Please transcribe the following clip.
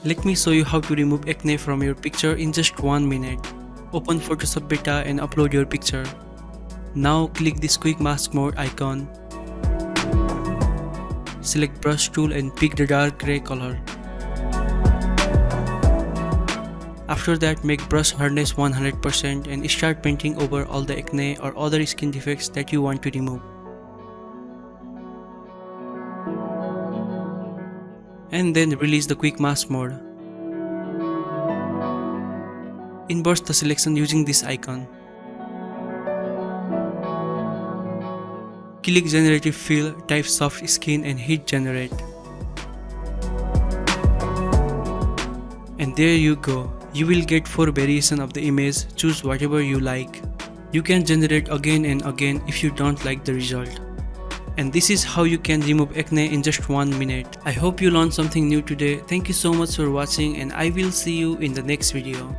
Let me show you how to remove acne from your picture in just 1 minute. Open Photoshop Beta and upload your picture. Now click this quick mask mode icon. Select brush tool and pick the dark gray color. After that, make brush hardness 100% and start painting over all the acne or other skin defects that you want to remove. And then release the quick mask mode. Invert the selection using this icon. Click Generative Fill, type soft skin and hit generate. And there you go. You will get 4 variations of the image. Choose whatever you like. You can generate again and again if you don't like the result. And this is how you can remove acne in just 1 minute. I hope you learned something new today. Thank you so much for watching and I will see you in the next video.